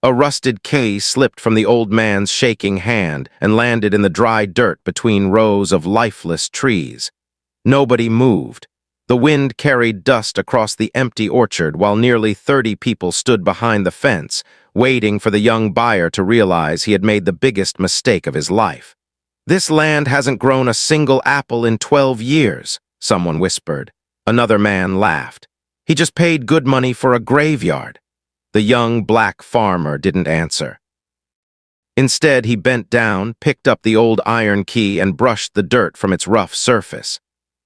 A rusted key slipped from the old man's shaking hand and landed in the dry dirt between rows of lifeless trees. Nobody moved. The wind carried dust across the empty orchard while nearly 30 people stood behind the fence, waiting for the young buyer to realize he had made the biggest mistake of his life. "This land hasn't grown a single apple in 12 years, someone whispered. Another man laughed. "He just paid good money for a graveyard." The young black farmer didn't answer. Instead, he bent down, picked up the old iron key, and brushed the dirt from its rough surface.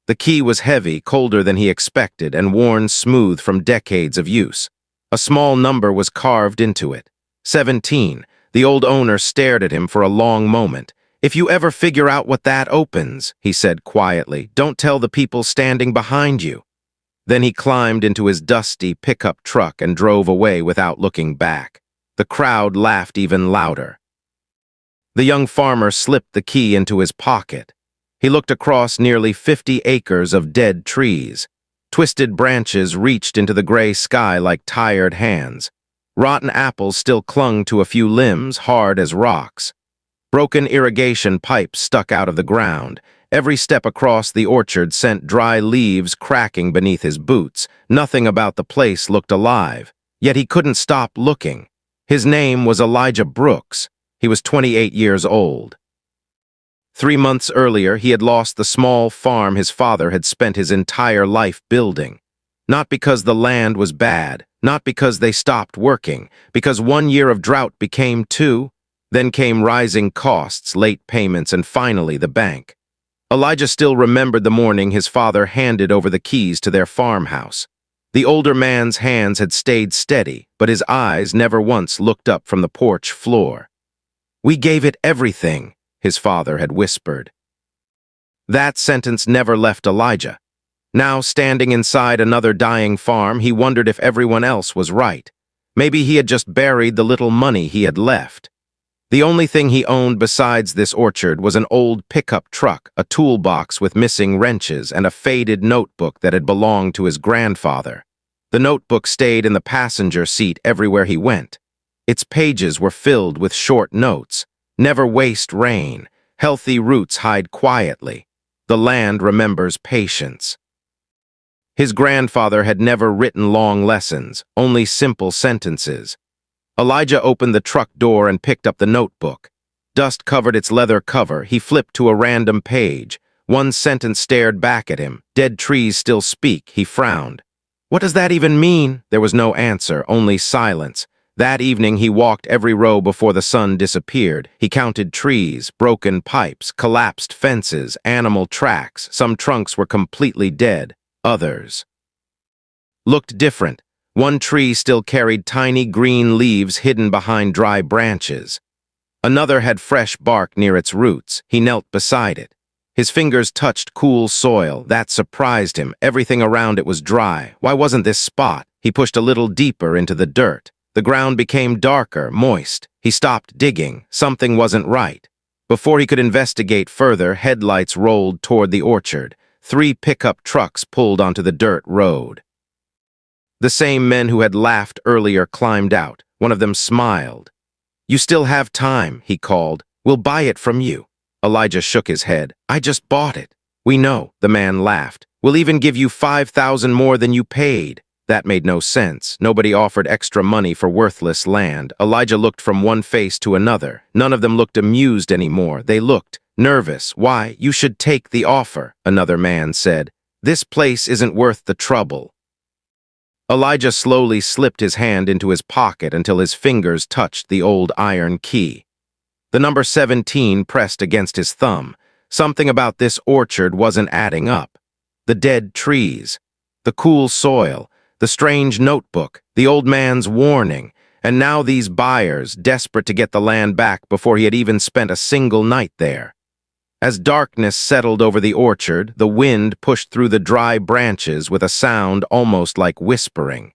The key was heavy, colder than he expected, and worn smooth from decades of use. A small number was carved into it. 17. The old owner stared at him for a long moment. "If you ever figure out what that opens," he said quietly, "don't tell the people standing behind you." Then he climbed into his dusty pickup truck and drove away without looking back. The crowd laughed even louder. The young farmer slipped the key into his pocket. He looked across nearly 50 acres of dead trees. Twisted branches reached into the gray sky like tired hands. Rotten apples still clung to a few limbs, hard as rocks. Broken irrigation pipes stuck out of the ground. Every step across the orchard sent dry leaves cracking beneath his boots. Nothing about the place looked alive, yet he couldn't stop looking. His name was Elijah Brooks. He was 28 years old. 3 months earlier, he had lost the small farm his father had spent his entire life building. Not because the land was bad, not because they stopped working, because 1 year of drought became 2, then came rising costs, late payments, and finally the bank. Elijah still remembered the morning his father handed over the keys to their farmhouse. The older man's hands had stayed steady, but his eyes never once looked up from the porch floor. "We gave it everything," his father had whispered. That sentence never left Elijah. Now, standing inside another dying farm, he wondered if everyone else was right. Maybe he had just buried the little money he had left. The only thing he owned besides this orchard was an old pickup truck, a toolbox with missing wrenches, and a faded notebook that had belonged to his grandfather. The notebook stayed in the passenger seat everywhere he went. Its pages were filled with short notes. "Never waste rain. Healthy roots hide quietly. The land remembers patience." His grandfather had never written long lessons, only simple sentences. Elijah opened the truck door and picked up the notebook. Dust covered its leather cover. He flipped to a random page. One sentence stared back at him. "Dead trees still speak," he frowned. "What does that even mean?" There was no answer, only silence. That evening he walked every row before the sun disappeared. He counted trees, broken pipes, collapsed fences, animal tracks. Some trunks were completely dead. Others looked different. One tree still carried tiny green leaves hidden behind dry branches. Another had fresh bark near its roots. He knelt beside it. His fingers touched cool soil. That surprised him. Everything around it was dry. Why wasn't this spot? He pushed a little deeper into the dirt. The ground became darker, moist. He stopped digging. Something wasn't right. Before he could investigate further, headlights rolled toward the orchard. 3 pickup trucks pulled onto the dirt road. The same men who had laughed earlier climbed out. One of them smiled. "You still have time," he called. "We'll buy it from you." Elijah shook his head. "I just bought it." "We know," the man laughed. "We'll even give you 5,000 more than you paid." That made no sense. Nobody offered extra money for worthless land. Elijah looked from one face to another. None of them looked amused anymore. They looked nervous. "Why, you should take the offer," another man said. "This place isn't worth the trouble." Elijah slowly slipped his hand into his pocket until his fingers touched the old iron key. The number 17 pressed against his thumb. Something about this orchard wasn't adding up. The dead trees, the cool soil, the strange notebook, the old man's warning, and now these buyers, desperate to get the land back before he had even spent a single night there. As darkness settled over the orchard, the wind pushed through the dry branches with a sound almost like whispering.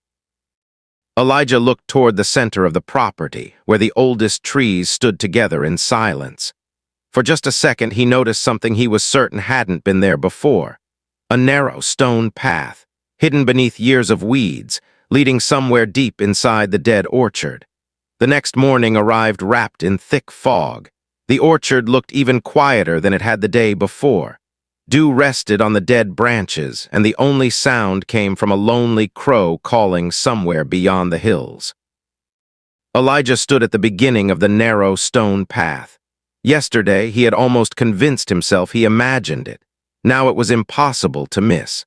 Elijah looked toward the center of the property, where the oldest trees stood together in silence. For just a second, he noticed something he was certain hadn't been there before. A narrow stone path, hidden beneath years of weeds, leading somewhere deep inside the dead orchard. The next morning arrived wrapped in thick fog. The orchard looked even quieter than it had the day before. Dew rested on the dead branches, and the only sound came from a lonely crow calling somewhere beyond the hills. Elijah stood at the beginning of the narrow stone path. Yesterday, he had almost convinced himself he imagined it. Now it was impossible to miss.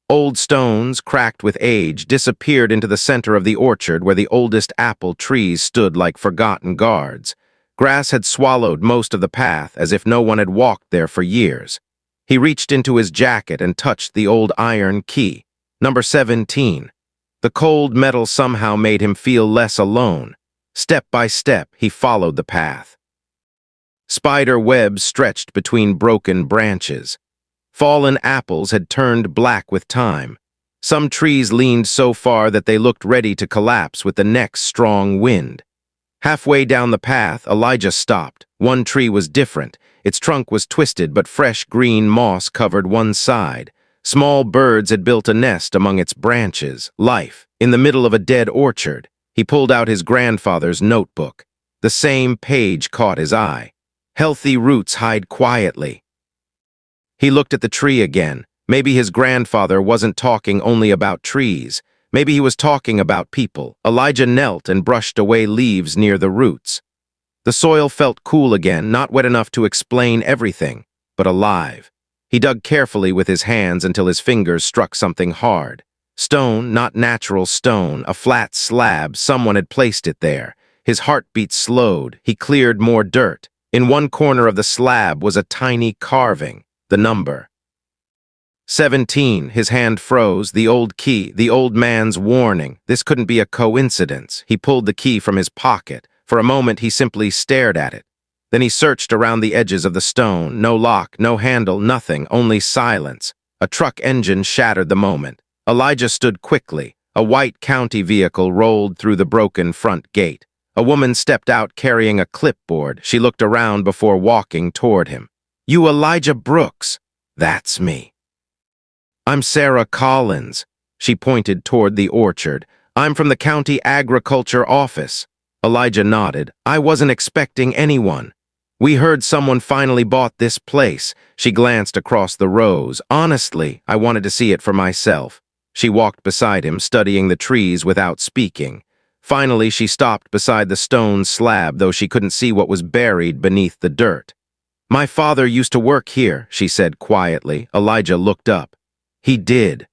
Old stones, cracked with age, disappeared into the center of the orchard where the oldest apple trees stood like forgotten guards. Grass had swallowed most of the path, as if no one had walked there for years. He reached into his jacket and touched the old iron key. Number 17. The cold metal somehow made him feel less alone. Step by step, he followed the path. Spider webs stretched between broken branches. Fallen apples had turned black with time. Some trees leaned so far that they looked ready to collapse with the next strong wind. Halfway down the path, Elijah stopped. One tree was different. Its trunk was twisted, but fresh green moss covered one side. Small birds had built a nest among its branches. Life, in the middle of a dead orchard. He pulled out his grandfather's notebook. The same page caught his eye. Healthy roots hide quietly. He looked at the tree again. Maybe his grandfather wasn't talking only about trees. Maybe he was talking about people. Elijah knelt and brushed away leaves near the roots. The soil felt cool again, not wet enough to explain everything, but alive. He dug carefully with his hands until his fingers struck something hard. Stone, not natural stone, a flat slab, someone had placed it there. His heartbeat slowed. He cleared more dirt. In one corner of the slab was a tiny carving, the number 17. His hand froze, the old key, the old man's warning. This couldn't be a coincidence. He pulled the key from his pocket. For a moment, he simply stared at it. Then he searched around the edges of the stone. No lock, no handle, nothing, only silence. A truck engine shattered the moment. Elijah stood quickly. A white county vehicle rolled through the broken front gate. A woman stepped out carrying a clipboard. She looked around before walking toward him. "You Elijah Brooks." "That's me." "I'm Sarah Collins." She pointed toward the orchard. "I'm from the county agriculture office." Elijah nodded. "I wasn't expecting anyone. We heard someone finally bought this place." She glanced across the rows. "Honestly, I wanted to see it for myself." She walked beside him, studying the trees without speaking. Finally, she stopped beside the stone slab, though she couldn't see what was buried beneath the dirt. "My father used to work here," she said quietly. Elijah looked up. "He did."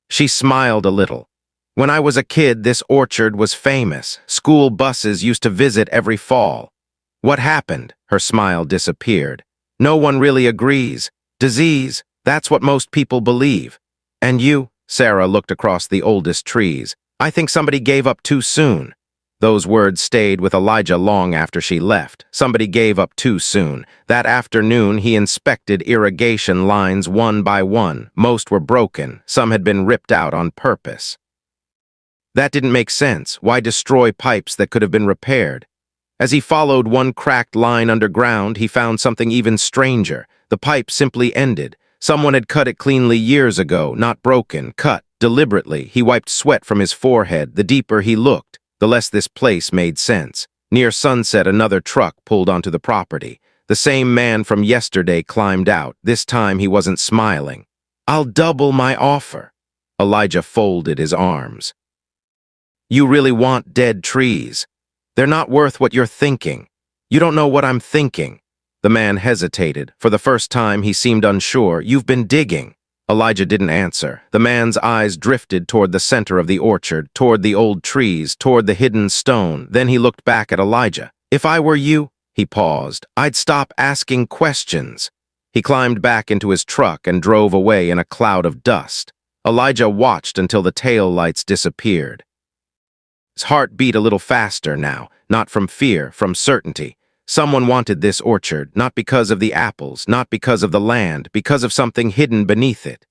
She smiled a little. "When I was a kid, this orchard was famous. School buses used to visit every fall." "What happened?" Her smile disappeared. "No one really agrees. Disease, that's what most people believe." "And you?" Sarah looked across the oldest trees. "I think somebody gave up too soon." Those words stayed with Elijah long after she left. Somebody gave up too soon. That afternoon, he inspected irrigation lines one by one. Most were broken. Some had been ripped out on purpose. That didn't make sense. Why destroy pipes that could have been repaired? As he followed one cracked line underground, he found something even stranger. The pipe simply ended. Someone had cut it cleanly years ago, not broken, cut, deliberately. He wiped sweat from his forehead. The deeper he looked, the less this place made sense. Near sunset, another truck pulled onto the property. The same man from yesterday climbed out. This time he wasn't smiling. "I'll double my offer." Elijah folded his arms. "You really want dead trees? They're not worth what you're thinking. You don't know what I'm thinking." The man hesitated. For the first time, he seemed unsure. "You've been digging." Elijah didn't answer. The man's eyes drifted toward the center of the orchard, toward the old trees, toward the hidden stone. Then he looked back at Elijah. "If I were you," he paused, "I'd stop asking questions." He climbed back into his truck and drove away in a cloud of dust. Elijah watched until the tail lights disappeared. His heart beat a little faster now, not from fear, from certainty. Someone wanted this orchard, not because of the apples, not because of the land, because of something hidden beneath it.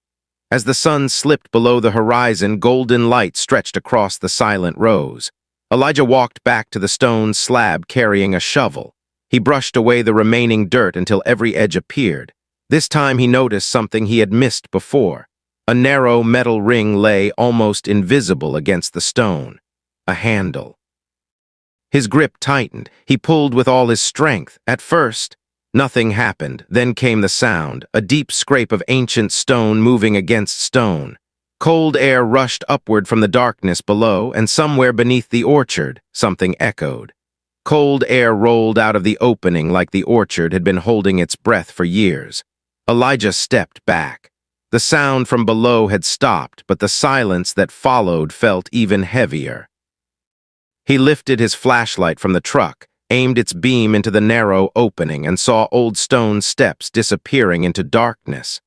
As the sun slipped below the horizon, golden light stretched across the silent rows. Elijah walked back to the stone slab carrying a shovel. He brushed away the remaining dirt until every edge appeared. This time he noticed something he had missed before. A narrow metal ring lay almost invisible against the stone. A handle. His grip tightened. He pulled with all his strength. At first, nothing happened. Then came the sound, a deep scrape of ancient stone moving against stone. Cold air rushed upward from the darkness below, and somewhere beneath the orchard, something echoed. Cold air rolled out of the opening like the orchard had been holding its breath for years. Elijah stepped back. The sound from below had stopped, but the silence that followed felt even heavier. He lifted his flashlight from the truck, aimed its beam into the narrow opening, and saw old stone steps disappearing into darkness.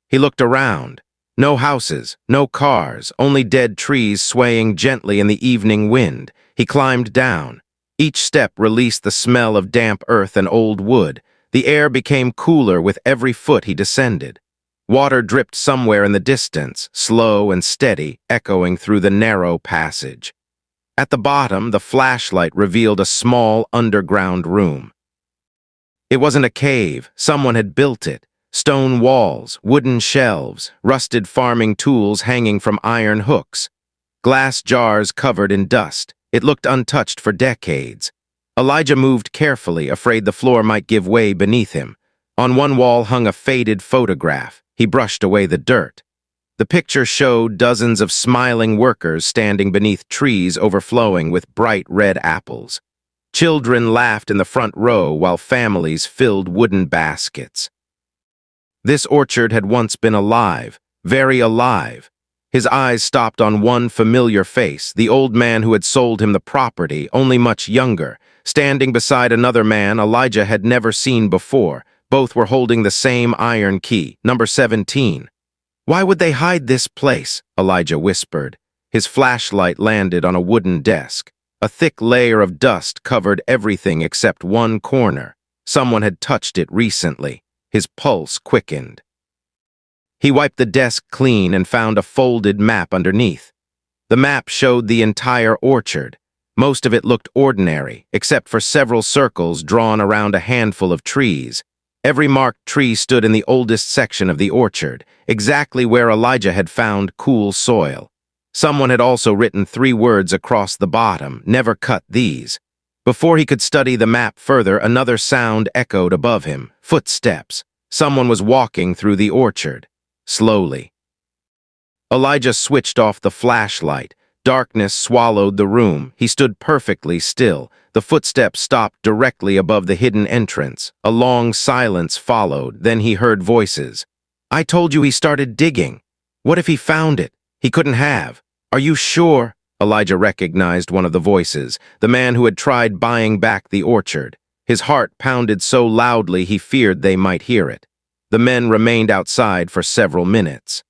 He looked around. No houses, no cars, only dead trees swaying gently in the evening wind. He climbed down. Each step released the smell of damp earth and old wood. The air became cooler with every foot he descended. Water dripped somewhere in the distance, slow and steady, echoing through the narrow passage. At the bottom, the flashlight revealed a small underground room. It wasn't a cave. Someone had built it. Stone walls, wooden shelves, rusted farming tools hanging from iron hooks. Glass jars covered in dust. It looked untouched for decades. Elijah moved carefully, afraid the floor might give way beneath him. On one wall hung a faded photograph. He brushed away the dirt. The picture showed dozens of smiling workers standing beneath trees overflowing with bright red apples. Children laughed in the front row while families filled wooden baskets. This orchard had once been alive, very alive. His eyes stopped on one familiar face, the old man who had sold him the property, only much younger. Standing beside another man Elijah had never seen before. Both were holding the same iron key, number 17. "Why would they hide this place?" Elijah whispered. His flashlight landed on a wooden desk. A thick layer of dust covered everything except one corner. Someone had touched it recently. His pulse quickened. He wiped the desk clean and found a folded map underneath. The map showed the entire orchard. Most of it looked ordinary, except for several circles drawn around a handful of trees. Every marked tree stood in the oldest section of the orchard, exactly where Elijah had found cool soil. Someone had also written 3 words across the bottom, "Never cut these." Before he could study the map further, another sound echoed above him. Footsteps. Someone was walking through the orchard. Slowly. Elijah switched off the flashlight. Darkness swallowed the room. He stood perfectly still. The footsteps stopped directly above the hidden entrance. A long silence followed. Then he heard voices. "I told you he started digging. What if he found it? He couldn't have. Are you sure?" Elijah recognized one of the voices, the man who had tried buying back the orchard. His heart pounded so loudly he feared they might hear it. The men remained outside for several minutes.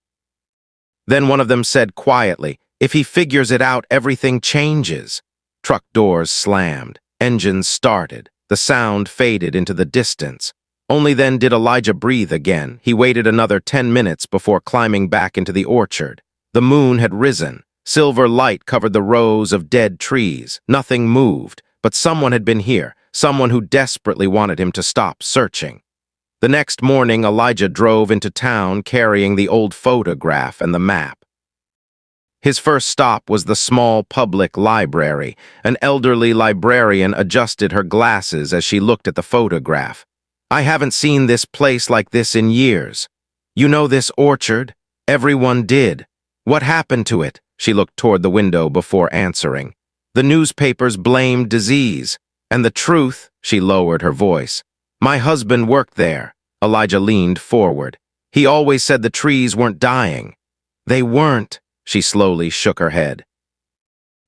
Then one of them said quietly, "If he figures it out, everything changes." Truck doors slammed. Engines started. The sound faded into the distance. Only then did Elijah breathe again. He waited another 10 minutes before climbing back into the orchard. The moon had risen. Silver light covered the rows of dead trees. Nothing moved, but someone had been here, someone who desperately wanted him to stop searching. The next morning, Elijah drove into town carrying the old photograph and the map. His first stop was the small public library. An elderly librarian adjusted her glasses as she looked at the photograph. "I haven't seen this place like this in years. You know this orchard? Everyone did. What happened to it?" She looked toward the window before answering. "The newspapers blamed disease. And the truth," she lowered her voice. "My husband worked there." Elijah leaned forward. "He always said the trees weren't dying." "They weren't." She slowly shook her head.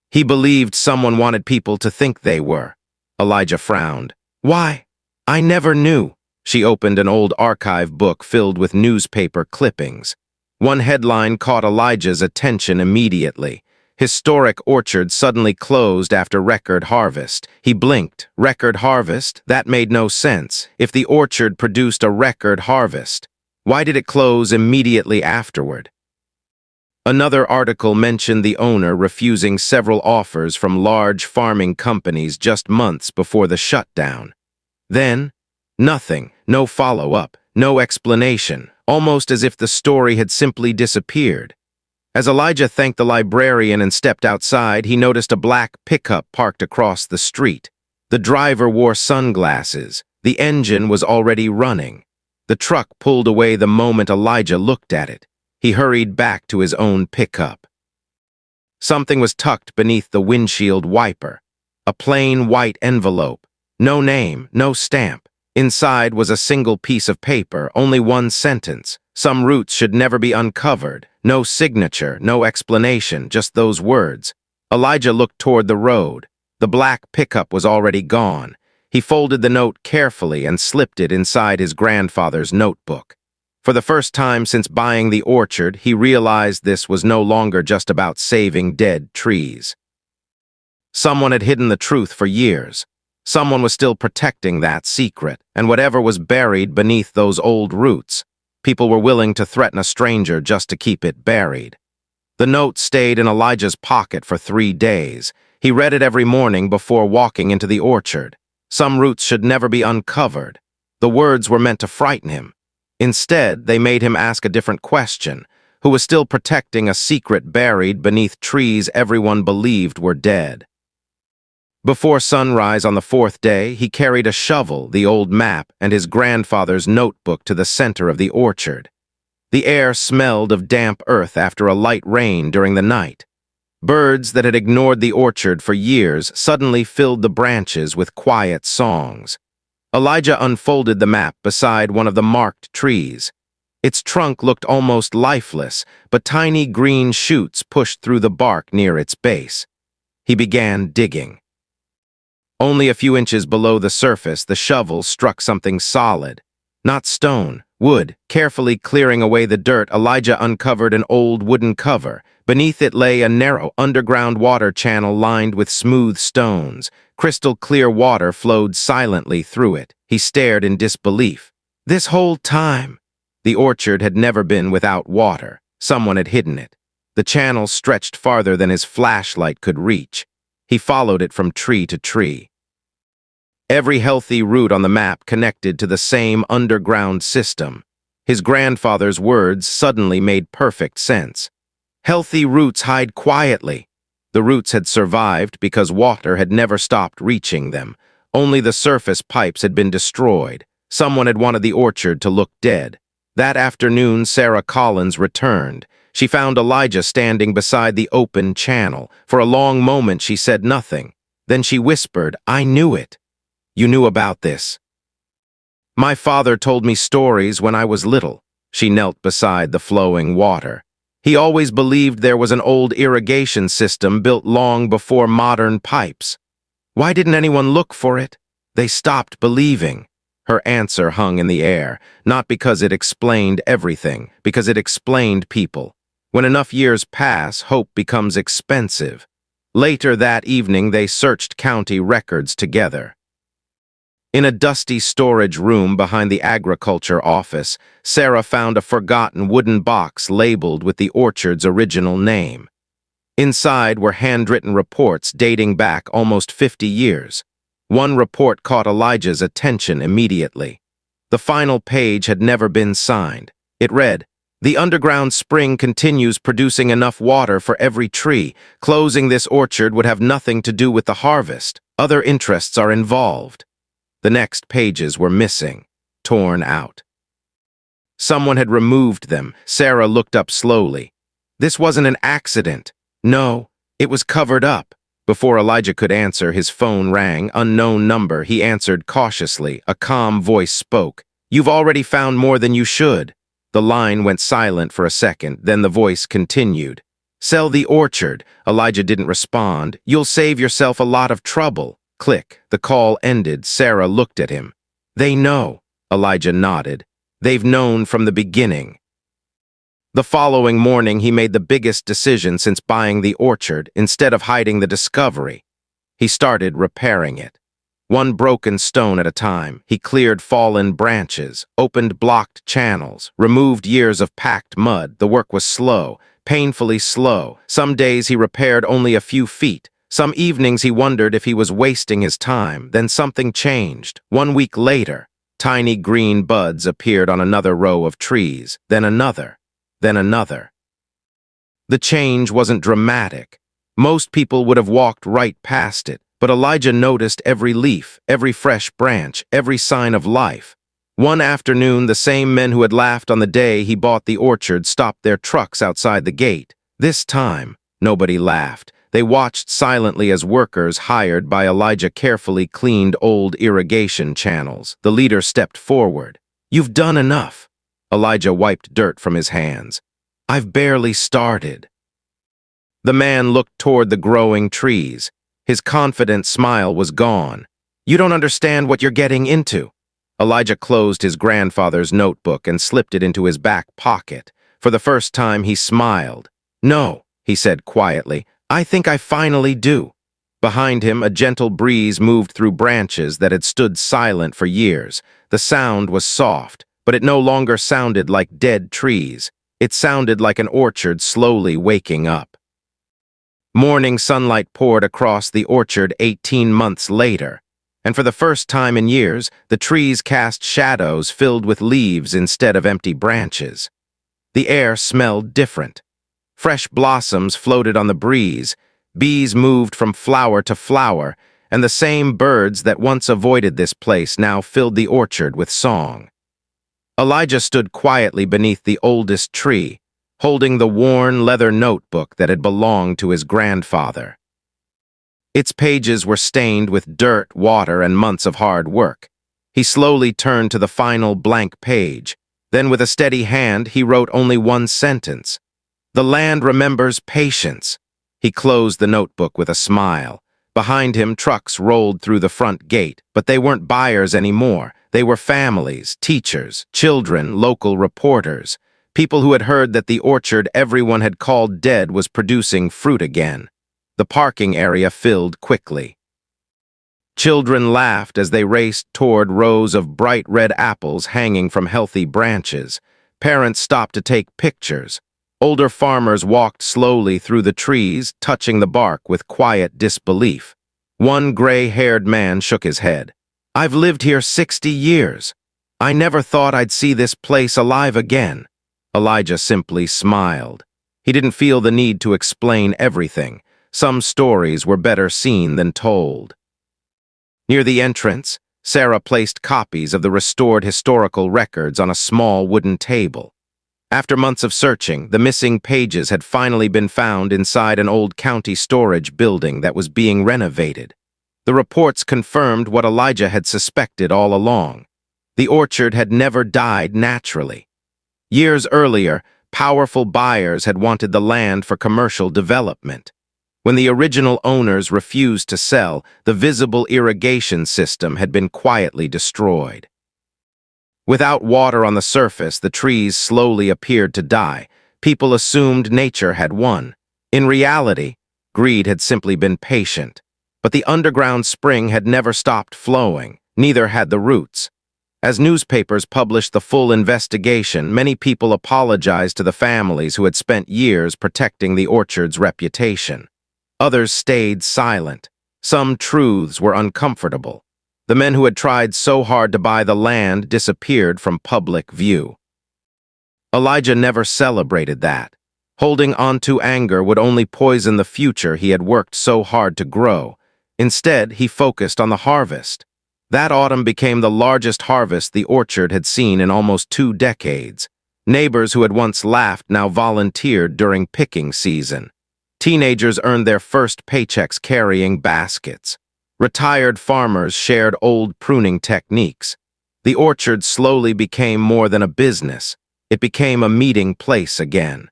"He believed someone wanted people to think they were." Elijah frowned. "Why? I never knew." She opened an old archive book filled with newspaper clippings. One headline caught Elijah's attention immediately. "Historic orchard suddenly closed after record harvest." He blinked. Record harvest? That made no sense. If the orchard produced a record harvest, why did it close immediately afterward? Another article mentioned the owner refusing several offers from large farming companies just months before the shutdown. Then, nothing, no follow-up, no explanation, almost as if the story had simply disappeared. As Elijah thanked the librarian and stepped outside, he noticed a black pickup parked across the street. The driver wore sunglasses. The engine was already running. The truck pulled away the moment Elijah looked at it. He hurried back to his own pickup. Something was tucked beneath the windshield wiper. A plain white envelope. No name, no stamp. Inside was a single piece of paper, only one sentence. Some roots should never be uncovered. No signature, no explanation, just those words. Elijah looked toward the road. The black pickup was already gone. He folded the note carefully and slipped it inside his grandfather's notebook. For the first time since buying the orchard, he realized this was no longer just about saving dead trees. Someone had hidden the truth for years. Someone was still protecting that secret, and whatever was buried beneath those old roots, people were willing to threaten a stranger just to keep it buried. The note stayed in Elijah's pocket for 3 days. He read it every morning before walking into the orchard. Some roots should never be uncovered. The words were meant to frighten him. Instead, they made him ask a different question: who was still protecting a secret buried beneath trees everyone believed were dead? Before sunrise on the 4th day, he carried a shovel, the old map, and his grandfather's notebook to the center of the orchard. The air smelled of damp earth after a light rain during the night. Birds that had ignored the orchard for years suddenly filled the branches with quiet songs. Elijah unfolded the map beside one of the marked trees. Its trunk looked almost lifeless, but tiny green shoots pushed through the bark near its base. He began digging. Only a few inches below the surface, the shovel struck something solid. Not stone, wood. Carefully clearing away the dirt, Elijah uncovered an old wooden cover. Beneath it lay a narrow underground water channel lined with smooth stones. Crystal clear water flowed silently through it. He stared in disbelief. This whole time, the orchard had never been without water. Someone had hidden it. The channel stretched farther than his flashlight could reach. He followed it from tree to tree. Every healthy root on the map connected to the same underground system. His grandfather's words suddenly made perfect sense. Healthy roots hide quietly. The roots had survived because water had never stopped reaching them. Only the surface pipes had been destroyed. Someone had wanted the orchard to look dead. That afternoon, Sarah Collins returned. She found Elijah standing beside the open channel. For a long moment, she said nothing. Then she whispered, "I knew it." "You knew about this?" "My father told me stories when I was little." She knelt beside the flowing water. "He always believed there was an old irrigation system built long before modern pipes. Why didn't anyone look for it? They stopped believing." Her answer hung in the air, not because it explained everything, because it explained people. When enough years pass, hope becomes expensive. Later that evening, they searched county records together. In a dusty storage room behind the agriculture office, Sarah found a forgotten wooden box labeled with the orchard's original name. Inside were handwritten reports dating back almost 50 years. One report caught Elijah's attention immediately. The final page had never been signed. It read, "The underground spring continues producing enough water for every tree. Closing this orchard would have nothing to do with the harvest. Other interests are involved." The next pages were missing, torn out. Someone had removed them. Sarah looked up slowly. This wasn't an accident. No, it was covered up. Before Elijah could answer, his phone rang. Unknown number. He answered cautiously. A calm voice spoke. "You've already found more than you should." The line went silent for a second, then the voice continued. "Sell the orchard." Elijah didn't respond. "You'll save yourself a lot of trouble." Click. The call ended. Sarah looked at him. "They know." Elijah nodded. "They've known from the beginning." The following morning, he made the biggest decision since buying the orchard. Instead of hiding the discovery, he started repairing it. One broken stone at a time, he cleared fallen branches, opened blocked channels, removed years of packed mud. The work was slow, painfully slow. Some days he repaired only a few feet. Some evenings he wondered if he was wasting his time. Then something changed. 1 week later, tiny green buds appeared on another row of trees, then another, then another. The change wasn't dramatic. Most people would have walked right past it, but Elijah noticed every leaf, every fresh branch, every sign of life. One afternoon, the same men who had laughed on the day he bought the orchard stopped their trucks outside the gate. This time, nobody laughed. They watched silently as workers hired by Elijah carefully cleaned old irrigation channels. The leader stepped forward. "You've done enough." Elijah wiped dirt from his hands. "I've barely started." The man looked toward the growing trees. His confident smile was gone. "You don't understand what you're getting into." Elijah closed his grandfather's notebook and slipped it into his back pocket. For the first time, he smiled. "No," he said quietly, "I think I finally do." Behind him, a gentle breeze moved through branches that had stood silent for years. The sound was soft, but it no longer sounded like dead trees. It sounded like an orchard slowly waking up. Morning sunlight poured across the orchard 18 months later, and for the first time in years, the trees cast shadows filled with leaves instead of empty branches. The air smelled different. Fresh blossoms floated on the breeze, bees moved from flower to flower, and the same birds that once avoided this place now filled the orchard with song. Elijah stood quietly beneath the oldest tree, holding the worn leather notebook that had belonged to his grandfather. Its pages were stained with dirt, water, and months of hard work. He slowly turned to the final blank page. Then, with a steady hand, he wrote only one sentence. "The land remembers patience." He closed the notebook with a smile. Behind him, trucks rolled through the front gate, but they weren't buyers anymore. They were families, teachers, children, local reporters, people who had heard that the orchard everyone had called dead was producing fruit again. The parking area filled quickly. Children laughed as they raced toward rows of bright red apples hanging from healthy branches. Parents stopped to take pictures. Older farmers walked slowly through the trees, touching the bark with quiet disbelief. One gray-haired man shook his head. "I've lived here 60 years. I never thought I'd see this place alive again." Elijah simply smiled. He didn't feel the need to explain everything. Some stories were better seen than told. Near the entrance, Sarah placed copies of the restored historical records on a small wooden table. After months of searching, the missing pages had finally been found inside an old county storage building that was being renovated. The reports confirmed what Elijah had suspected all along. The orchard had never died naturally. Years earlier, powerful buyers had wanted the land for commercial development. When the original owners refused to sell, the visible irrigation system had been quietly destroyed. Without water on the surface, the trees slowly appeared to die. People assumed nature had won. In reality, greed had simply been patient. But the underground spring had never stopped flowing, neither had the roots. As newspapers published the full investigation, many people apologized to the families who had spent years protecting the orchard's reputation. Others stayed silent. Some truths were uncomfortable. The men who had tried so hard to buy the land disappeared from public view. Elijah never celebrated that. Holding on to anger would only poison the future he had worked so hard to grow. Instead, he focused on the harvest. That autumn became the largest harvest the orchard had seen in almost 2 decades. Neighbors who had once laughed now volunteered during picking season. Teenagers earned their first paychecks carrying baskets. Retired farmers shared old pruning techniques. The orchard slowly became more than a business. It became a meeting place again.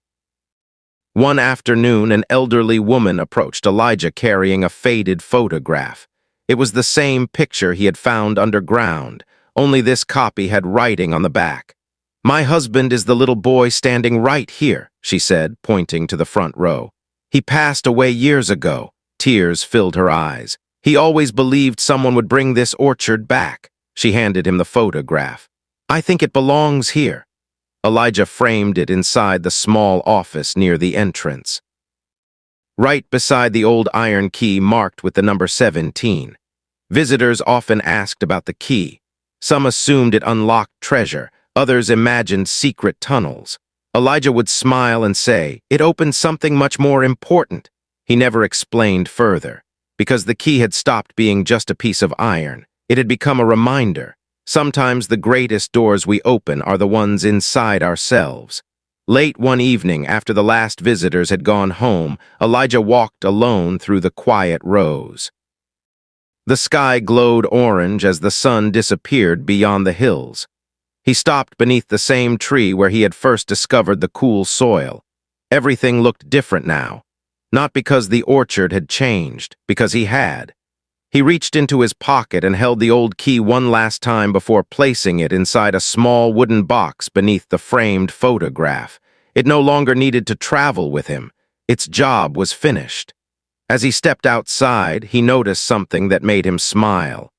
One afternoon, an elderly woman approached Elijah carrying a faded photograph. It was the same picture he had found underground, only this copy had writing on the back. "My husband is the little boy standing right here," she said, pointing to the front row. "He passed away years ago." Tears filled her eyes. "He always believed someone would bring this orchard back." She handed him the photograph. "I think it belongs here." Elijah framed it inside the small office near the entrance. Right beside the old iron key marked with the number 17. Visitors often asked about the key. Some assumed it unlocked treasure, others imagined secret tunnels. Elijah would smile and say, "It opened something much more important." He never explained further, because the key had stopped being just a piece of iron. It had become a reminder. Sometimes the greatest doors we open are the ones inside ourselves. Late one evening, after the last visitors had gone home, Elijah walked alone through the quiet rows. The sky glowed orange as the sun disappeared beyond the hills. He stopped beneath the same tree where he had first discovered the cool soil. Everything looked different now. Not because the orchard had changed, because he had. He reached into his pocket and held the old key one last time before placing it inside a small wooden box beneath the framed photograph. It no longer needed to travel with him. Its job was finished. As he stepped outside, he noticed something that made him smile.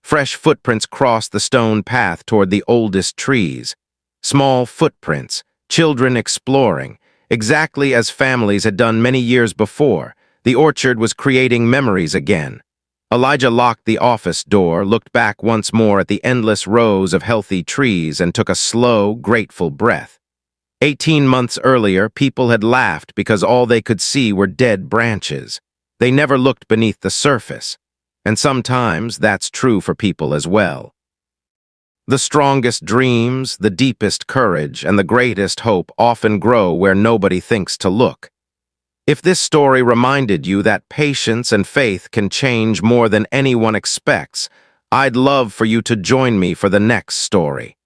Fresh footprints crossed the stone path toward the oldest trees. Small footprints, children exploring, exactly as families had done many years before. The orchard was creating memories again. Elijah locked the office door, looked back once more at the endless rows of healthy trees, and took a slow, grateful breath. 18 months earlier, people had laughed because all they could see were dead branches. They never looked beneath the surface. And sometimes that's true for people as well. The strongest dreams, the deepest courage, and the greatest hope often grow where nobody thinks to look. If this story reminded you that patience and faith can change more than anyone expects, I'd love for you to join me for the next story.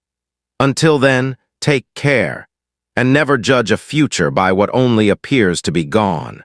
Until then, take care, and never judge a future by what only appears to be gone.